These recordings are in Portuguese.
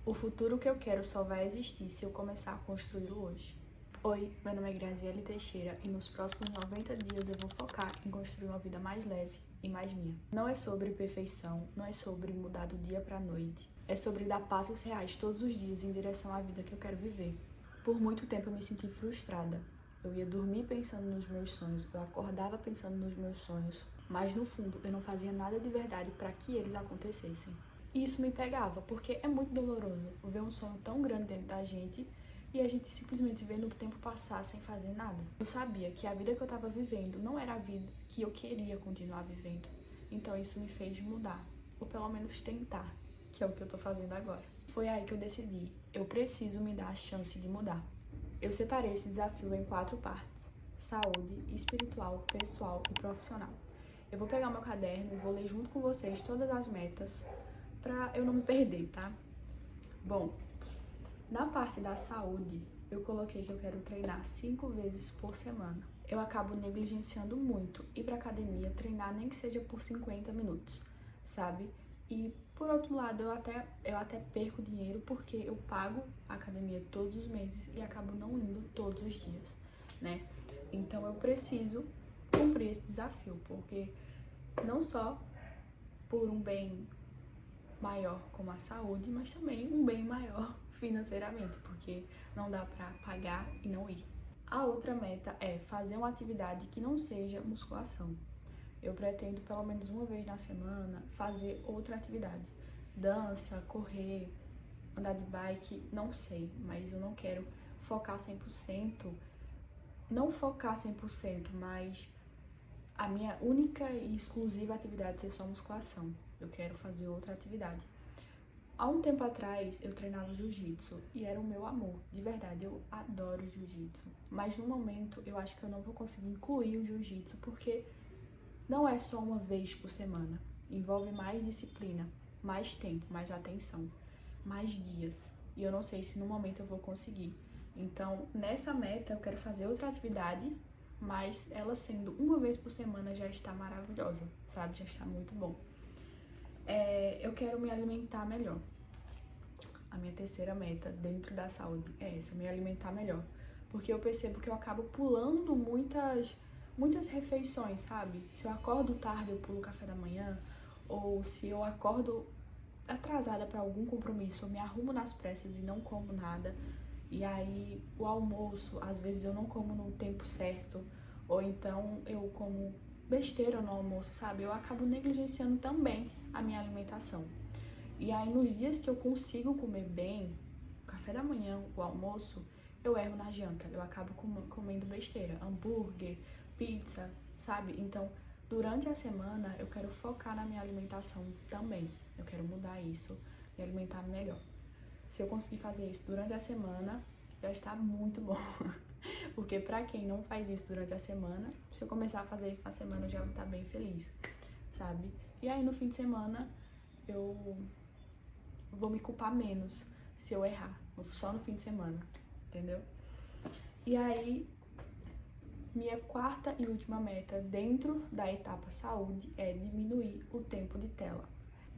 O futuro que eu quero só vai existir se eu começar a construí-lo hoje. Oi, meu nome é Graziele Teixeira e nos próximos 90 dias eu vou focar em construir uma vida mais leve e mais minha. Não é sobre perfeição, não é sobre mudar do dia pra noite. É sobre dar passos reais todos os dias em direção à vida que eu quero viver. Por muito tempo eu me senti frustrada. Eu ia dormir pensando nos meus sonhos, eu acordava pensando nos meus sonhos, mas no fundo eu não fazia nada de verdade para que eles acontecessem. E isso me pegava, porque é muito doloroso ver um sonho tão grande dentro da gente e a gente simplesmente vendo o tempo passar sem fazer nada. Eu sabia que a vida que eu estava vivendo não era a vida que eu queria continuar vivendo. Então isso me fez mudar, ou pelo menos tentar, que é o que eu tô fazendo agora. Foi aí que eu decidi, eu preciso me dar a chance de mudar. Eu separei esse desafio em 4 partes: saúde, espiritual, pessoal e profissional. Eu vou pegar meu caderno e vou ler junto com vocês todas as metas pra eu não me perder, tá? Bom, na parte da saúde, eu coloquei que eu quero treinar 5 vezes por semana. Eu acabo negligenciando muito ir pra academia treinar nem que seja por 50 minutos, sabe? E por outro lado, eu até perco dinheiro porque eu pago a academia todos os meses e acabo não indo todos os dias, né? Então eu preciso cumprir esse desafio, porque não só por um bem maior como a saúde, mas também um bem maior financeiramente, porque não dá pra pagar e não ir. A outra meta é fazer uma atividade que não seja musculação. Eu pretendo pelo menos uma vez na semana fazer outra atividade. Dança, correr, andar de bike, não sei, mas eu não quero focar 100%, não focar 100%, mas a minha única e exclusiva atividade ser só musculação. Eu quero fazer outra atividade. Há um tempo atrás eu treinava jiu-jitsu e era o meu amor, de verdade, eu adoro jiu-jitsu. Mas no momento eu acho que eu não vou conseguir incluir o jiu-jitsu porque não é só uma vez por semana. Envolve mais disciplina, mais tempo, mais atenção, mais dias. E eu não sei se no momento eu vou conseguir. Então, nessa meta eu quero fazer outra atividade, mas ela sendo uma vez por semana já está maravilhosa, sabe? Já está muito bom. Eu quero me alimentar melhor. A minha terceira meta dentro da saúde é essa, me alimentar melhor. Porque eu percebo que eu acabo pulando muitas refeições, sabe? Se eu acordo tarde, eu pulo o café da manhã, ou se eu acordo atrasada para algum compromisso, eu me arrumo nas pressas e não como nada. E aí o almoço, às vezes eu não como no tempo certo, ou então eu como besteira no almoço, sabe? Eu acabo negligenciando também a minha alimentação. E aí nos dias que eu consigo comer bem, o café da manhã, o almoço, eu erro na janta. Eu acabo comendo besteira, hambúrguer, pizza, sabe? Então, durante a semana, eu quero focar na minha alimentação também. Eu quero mudar isso, me alimentar melhor. Se eu conseguir fazer isso durante a semana, já está muito bom. Porque pra quem não faz isso durante a semana, se eu começar a fazer isso na semana, eu já vou estar bem feliz, sabe? E aí no fim de semana, eu vou me culpar menos se eu errar, só no fim de semana, entendeu? E aí, minha quarta e última meta dentro da etapa saúde é diminuir o tempo de tela.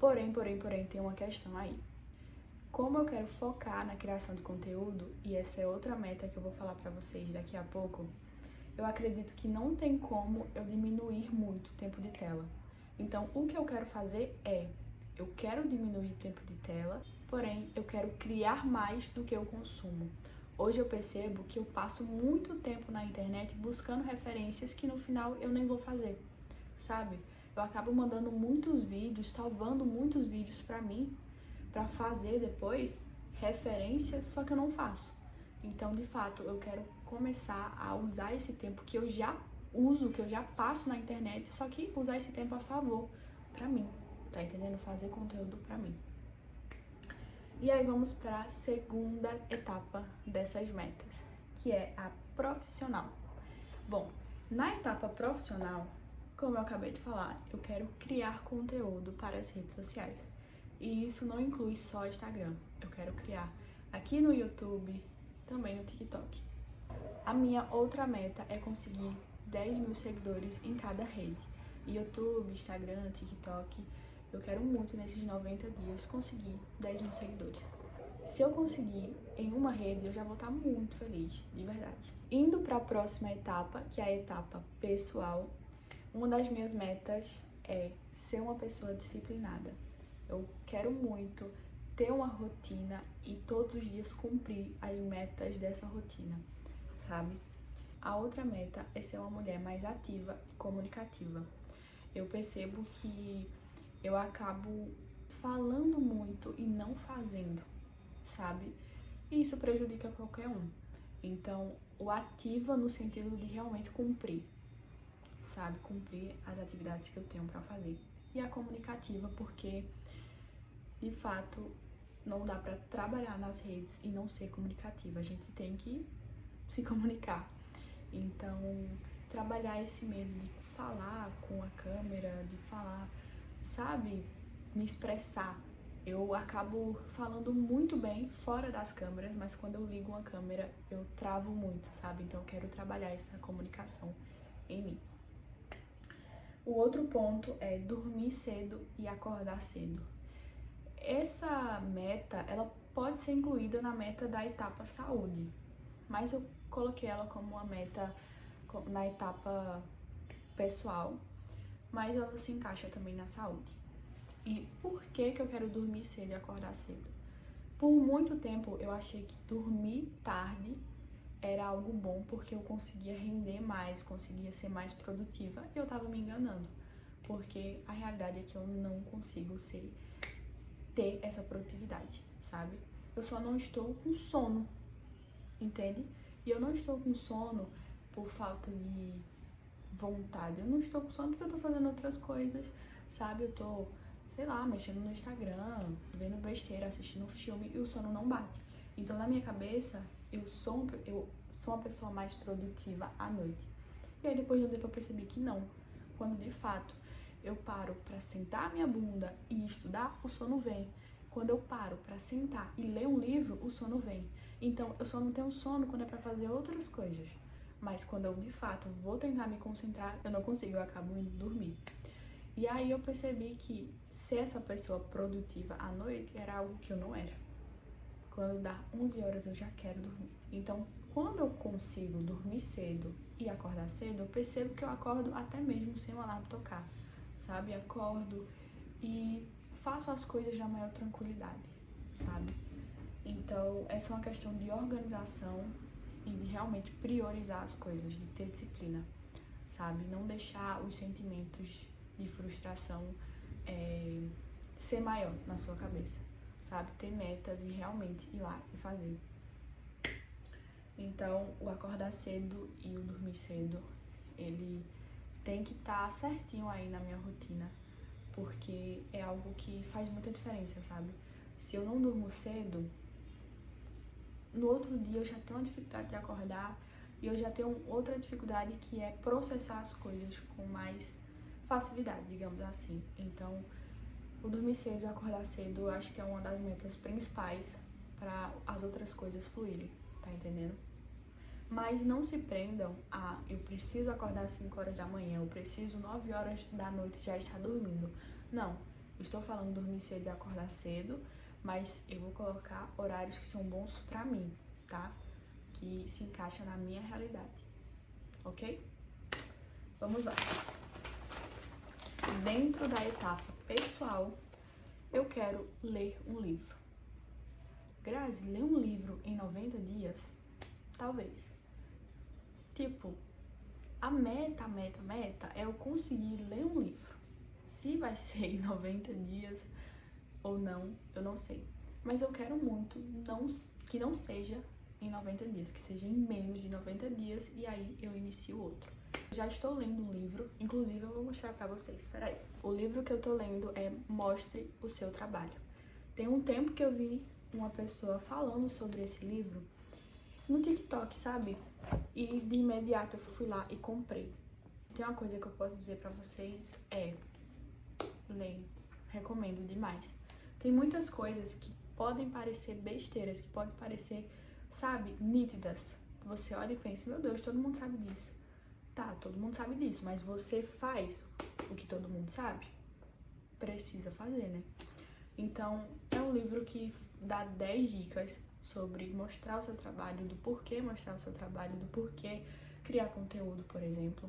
Porém, tem uma questão aí. Como eu quero focar na criação de conteúdo, e essa é outra meta que eu vou falar pra vocês daqui a pouco, eu acredito que não tem como eu diminuir muito o tempo de tela. Então, o que eu quero fazer é, eu quero diminuir o tempo de tela, porém, eu quero criar mais do que eu consumo. Hoje eu percebo que eu passo muito tempo na internet buscando referências que no final eu nem vou fazer, sabe? Eu acabo mandando muitos vídeos, salvando muitos vídeos pra mim, pra fazer depois referências, só que eu não faço. Então, de fato, eu quero começar a usar esse tempo que eu já uso, que eu já passo na internet, só que usar esse tempo a favor pra mim, tá entendendo? Fazer conteúdo pra mim. E aí vamos pra segunda etapa dessas metas, que é a profissional. Bom, na etapa profissional, como eu acabei de falar, eu quero criar conteúdo para as redes sociais. E isso não inclui só Instagram. Eu quero criar aqui no YouTube, também no TikTok. A minha outra meta é conseguir 10 mil seguidores em cada rede. YouTube, Instagram, TikTok. Eu quero muito nesses 90 dias conseguir 10 mil seguidores. Se eu conseguir em uma rede, eu já vou estar muito feliz, de verdade. Indo para a próxima etapa, que é a etapa pessoal, uma das minhas metas é ser uma pessoa disciplinada. Eu quero muito ter uma rotina e todos os dias cumprir as metas dessa rotina, sabe? A outra meta é ser uma mulher mais ativa e comunicativa. Eu percebo que eu acabo falando muito e não fazendo, sabe? E isso prejudica qualquer um. Então, o ativa no sentido de realmente cumprir, sabe? Cumprir as atividades que eu tenho pra fazer. E a comunicativa, porque, de fato, não dá pra trabalhar nas redes e não ser comunicativa. A gente tem que se comunicar. Então, trabalhar esse medo de falar com a câmera, de falar, sabe? Me expressar. Eu acabo falando muito bem fora das câmeras, mas quando eu ligo uma câmera, eu travo muito, sabe? Então, eu quero trabalhar essa comunicação em mim. O outro ponto é dormir cedo e acordar cedo. Essa meta, ela pode ser incluída na meta da etapa saúde, mas eu coloquei ela como uma meta na etapa pessoal, mas ela se encaixa também na saúde. E por que eu quero dormir cedo e acordar cedo? Por muito tempo eu achei que dormir tarde era algo bom porque eu conseguia render mais, conseguia ser mais produtiva, e eu tava me enganando, porque a realidade é que eu não consigo ter essa produtividade, sabe? Eu só não estou com sono, entende? E eu não estou com sono por falta de vontade, eu não estou com sono porque eu tô fazendo outras coisas, sabe? Eu tô, sei lá, mexendo no Instagram, vendo besteira, assistindo um filme, e o sono não bate. Então, na minha cabeça, eu sou uma pessoa mais produtiva à noite. E aí, depois de um tempo, eu percebi que não. Quando, de fato, eu paro pra sentar a minha bunda e estudar, o sono vem. Quando eu paro pra sentar e ler um livro, o sono vem. Então, eu só não tenho sono quando é pra fazer outras coisas. Mas quando eu, de fato, vou tentar me concentrar, eu não consigo, eu acabo indo dormir. E aí eu percebi que ser essa pessoa produtiva à noite era algo que eu não era. Quando dá 11 horas eu já quero dormir. Então, quando eu consigo dormir cedo e acordar cedo, eu percebo que eu acordo até mesmo sem o alarme tocar, sabe? Acordo e faço as coisas na maior tranquilidade, sabe? Então, é só uma questão de organização e de realmente priorizar as coisas, de ter disciplina, sabe? Não deixar os sentimentos de frustração ser maior na sua cabeça, sabe? Ter metas e realmente ir lá e fazer. Então, o acordar cedo e o dormir cedo, ele tem que estar certinho aí na minha rotina, porque é algo que faz muita diferença, sabe? Se eu não durmo cedo, no outro dia eu já tenho uma dificuldade de acordar e eu já tenho outra dificuldade, que é processar as coisas com mais facilidade, digamos assim. Então, o dormir cedo e acordar cedo eu acho que é uma das metas principais para as outras coisas fluírem, tá entendendo? Mas não se prendam a eu preciso acordar às 5 horas da manhã, eu preciso 9 horas da noite já estar dormindo. Não, eu estou falando dormir cedo e acordar cedo, mas eu vou colocar horários que são bons pra mim, tá? Que se encaixam na minha realidade, ok? Vamos lá. Dentro da etapa pessoal, eu quero ler um livro. Grazi, ler um livro em 90 dias? Talvez. Tipo, a meta é eu conseguir ler um livro. Se vai ser em 90 dias ou não, eu não sei. Mas eu quero muito que não seja em 90 dias, que seja em menos de 90 dias, e aí eu inicio outro. Já estou lendo um livro, inclusive eu vou mostrar pra vocês, espera aí. O livro que eu tô lendo é Mostre o Seu Trabalho. Tem um tempo que eu vi uma pessoa falando sobre esse livro no TikTok, sabe? E de imediato eu fui lá e comprei. Tem uma coisa que eu posso dizer pra vocês, leem, recomendo demais. Tem muitas coisas que podem parecer besteiras, que podem parecer, sabe, nítidas. Você olha e pensa, meu Deus, todo mundo sabe disso. Tá, todo mundo sabe disso, mas você faz o que todo mundo sabe? Precisa fazer, né? Então, é um livro que dar 10 dicas sobre mostrar o seu trabalho, do porquê mostrar o seu trabalho, do porquê criar conteúdo, por exemplo.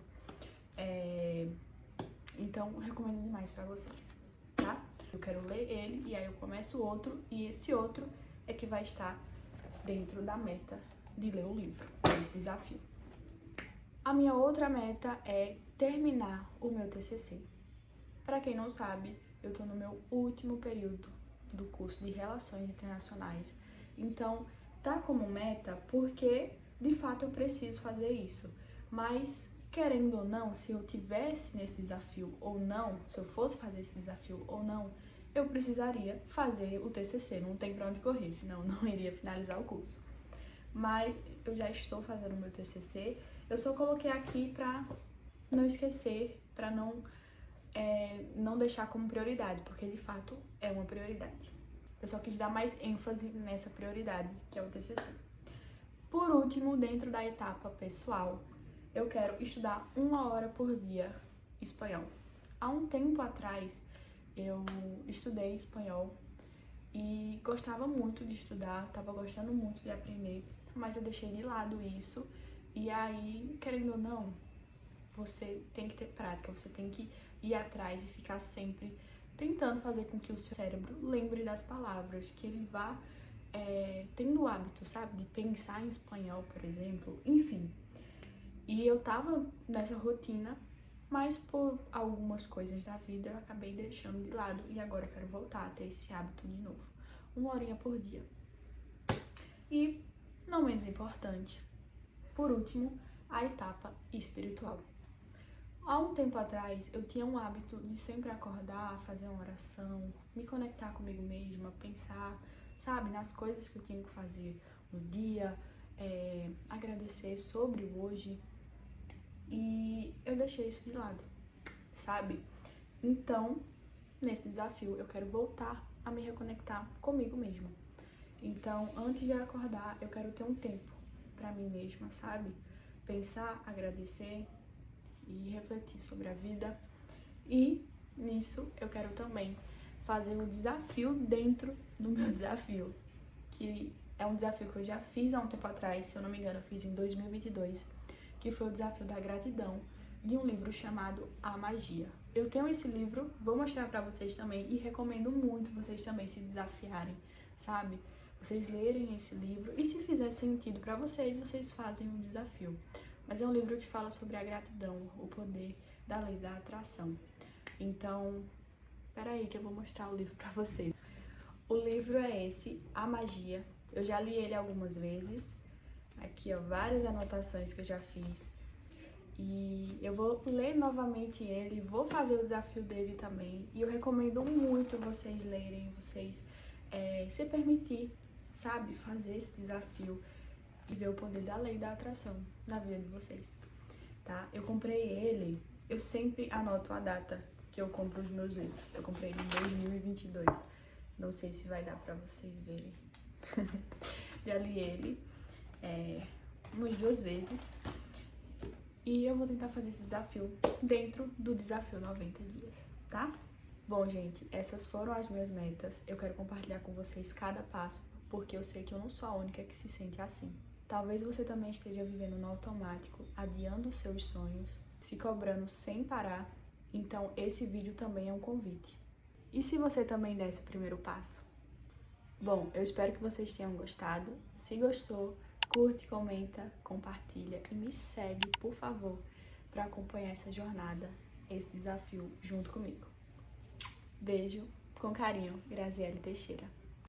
Então, recomendo demais pra vocês, tá? Eu quero ler ele e aí eu começo outro, e esse outro é que vai estar dentro da meta de ler o livro, esse desafio. A minha outra meta é terminar o meu TCC. Para quem não sabe, eu tô no meu último período do curso de Relações Internacionais. Então, tá como meta porque, de fato, eu preciso fazer isso. Mas, querendo ou não, se eu tivesse nesse desafio ou não, se eu fosse fazer esse desafio ou não, eu precisaria fazer o TCC. Não tem pra onde correr, senão eu não iria finalizar o curso. Mas eu já estou fazendo o meu TCC. Eu só coloquei aqui pra não esquecer, pra não deixar como prioridade, porque de fato é uma prioridade. Eu só quis dar mais ênfase nessa prioridade, que é o TCC. Por último, dentro da etapa pessoal, eu quero estudar 1 hora por dia espanhol. Há um tempo atrás, eu estudei espanhol e gostava muito de estudar, estava gostando muito de aprender, mas eu deixei de lado isso. E aí, querendo ou não, você tem que ter prática, você tem que ir atrás e ficar sempre tentando fazer com que o seu cérebro lembre das palavras, que ele vá tendo o hábito, sabe, de pensar em espanhol, por exemplo, enfim. E eu tava nessa rotina, mas por algumas coisas da vida eu acabei deixando de lado e agora eu quero voltar a ter esse hábito de novo. 1 horinha por dia. E, não menos importante, por último, a etapa espiritual. Há um tempo atrás, eu tinha um hábito de sempre acordar, fazer uma oração, me conectar comigo mesma, pensar, sabe, nas coisas que eu tinha que fazer no dia, agradecer sobre o hoje. E eu deixei isso de lado, sabe? Então, nesse desafio, eu quero voltar a me reconectar comigo mesma. Então, antes de acordar, eu quero ter um tempo pra mim mesma, sabe? Pensar, agradecer e refletir sobre a vida. E nisso eu quero também fazer um desafio dentro do meu desafio, que é um desafio que eu já fiz há um tempo atrás, se eu não me engano eu fiz em 2022, que foi o desafio da gratidão, de um livro chamado A Magia. Eu tenho esse livro, vou mostrar pra vocês também e recomendo muito vocês também se desafiarem, sabe? Vocês lerem esse livro e se fizer sentido pra vocês, vocês fazem um desafio. Mas é um livro que fala sobre a gratidão, o poder da lei da atração. Então, peraí que eu vou mostrar o livro pra vocês. O livro é esse, A Magia. Eu já li ele algumas vezes. Aqui, ó, várias anotações que eu já fiz. E eu vou ler novamente ele, vou fazer o desafio dele também. E eu recomendo muito vocês lerem, vocês se permitir, sabe, fazer esse desafio e ver o poder da lei da atração na vida de vocês, tá? Eu comprei ele, eu sempre anoto a data que eu compro os meus livros. Eu comprei ele em 2022. Não sei se vai dar pra vocês verem. Já li ele umas 2 vezes. E eu vou tentar fazer esse desafio dentro do desafio 90 dias, tá? Bom, gente, essas foram as minhas metas. Eu quero compartilhar com vocês cada passo, porque eu sei que eu não sou a única que se sente assim. Talvez você também esteja vivendo no automático, adiando os seus sonhos, se cobrando sem parar. Então, esse vídeo também é um convite. E se você também desse o primeiro passo? Bom, eu espero que vocês tenham gostado. Se gostou, curte, comenta, compartilha e me segue, por favor, para acompanhar essa jornada, esse desafio junto comigo. Beijo, com carinho, Graziele Teixeira.